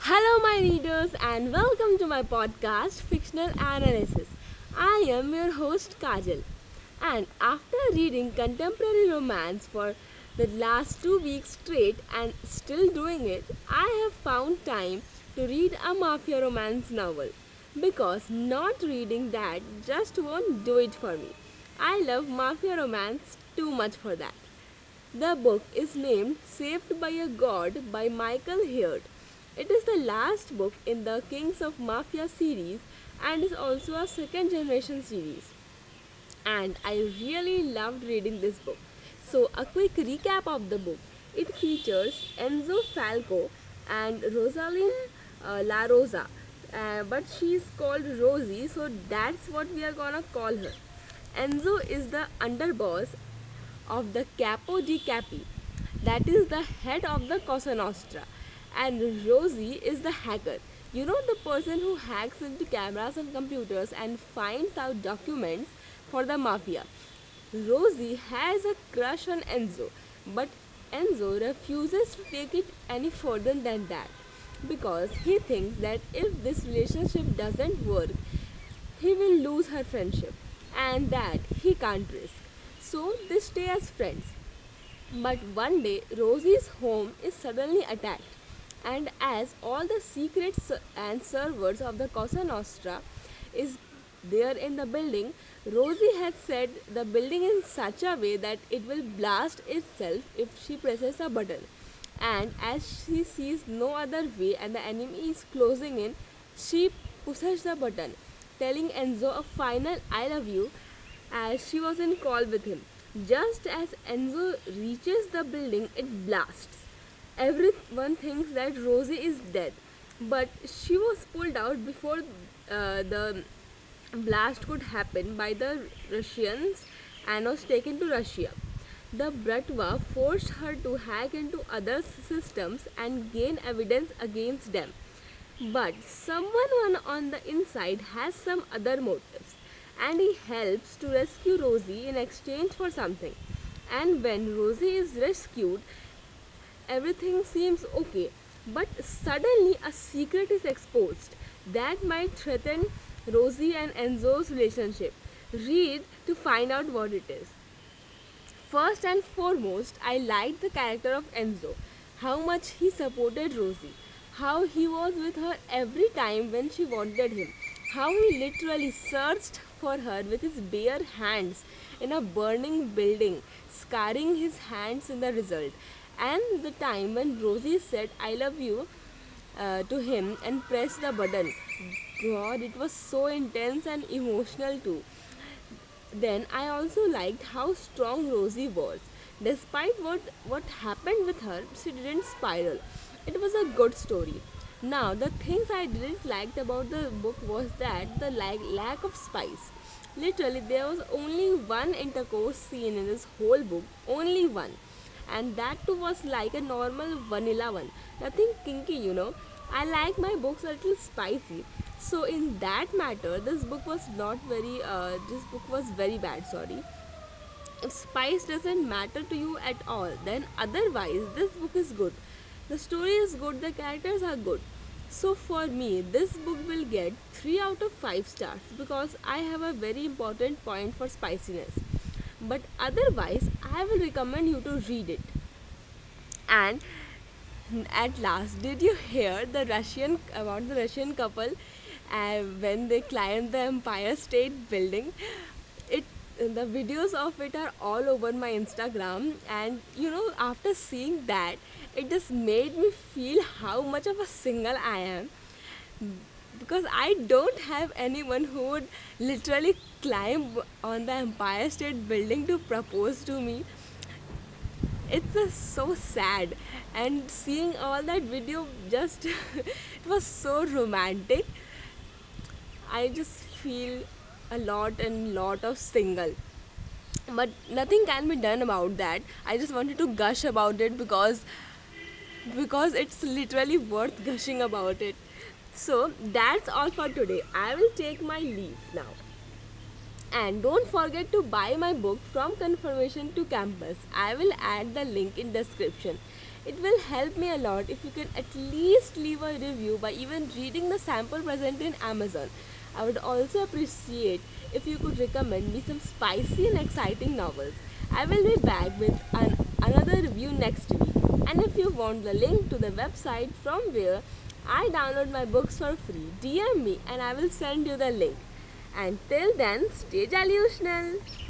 Hello, my readers, and welcome to my podcast, Fictional Analysis. I am your host, Kajal, and after reading contemporary romance for the last 2 weeks straight and still doing it, I have found time to read a mafia romance novel because not reading that just won't do it for me. I love mafia romance too much for that. The book is named Saved by a God by Michael Heard. It is the last book in the Kings of Mafia series and is also a second generation series. And I really loved reading this book. So, a quick recap of the book. It features Enzo Falco and Rosalind La Rosa, but she is called Rosie, so that's what we are gonna call her. Enzo is the underboss of the Capo di Capi, that is the head of the Cosa Nostra, and Rosie is the hacker. You know, the person who hacks into cameras and computers and finds out documents for the mafia. Rosie has a crush on Enzo, but Enzo refuses to take it any further than that because he thinks that if this relationship doesn't work, he will lose her friendship and that he can't risk. So they stay as friends. But one day, Rosie's home is suddenly attacked, and as all the secrets and servers of the Cosa Nostra is there in the building, Rosie has set the building in such a way that it will blast itself if she presses a button. And as she sees no other way and the enemy is closing in, she pushes the button, telling Enzo a final I love you as she was in call with him. Just as Enzo reaches the building, it blasts. Everyone thinks that Rosie is dead, but she was pulled out before the blast could happen by the Russians and was taken to Russia. The Bratva forced her to hack into other systems and gain evidence against them. But someone on the inside has some other motives, and he helps to rescue Rosie in exchange for something. And when Rosie is rescued, everything seems okay. But suddenly, a secret is exposed that might threaten Rosie and Enzo's relationship. Read to find out what it is. First and foremost, I liked the character of Enzo, how much he supported Rosie, how he was with her every time when she wanted him, how he literally searched for her with his bare hands in a burning building, scarring his hands in the result, and the time when Rosie said, I love you to him and pressed the button. God, it was so intense and emotional too. Then I also liked how strong Rosie was. Despite what happened with her, she didn't spiral. It was a good story. Now, the things I didn't like about the book was that the lack of spice. Literally, there was only one intercourse scene in this whole book, only one. And that too was like a normal vanilla one. Nothing kinky. I like my books a little spicy. So in that matter, this book was very bad, sorry. If spice doesn't matter to you at all, then otherwise this book is good. The story is good, the characters are good. So for me, this book will get 3 out of 5 stars because I have a very important point for spiciness. But otherwise, I will recommend you to read it. And at last, did you hear the Russian couple when they climbed the Empire State Building? It the videos of it are all over my Instagram, and after seeing that, it just made me feel how much of a single I am because I don't have anyone who would literally climb on the Empire State Building to propose to me. It's just so sad, and seeing all that video just it was so romantic. I just feel a lot of single, but nothing can be done about that. I just wanted to gush about it because it's literally worth gushing about it. So that's all for today. I will take my leave now. And don't forget to buy my book From Confirmation to Campus. I will add the link in description. It will help me a lot if you can at least leave a review by even reading the sample present in Amazon. I would also appreciate if you could recommend me some spicy and exciting novels. I will be back with another review next week. And if you want the link to the website from where I download my books for free, DM me and I will send you the link. And till then, stay delusional.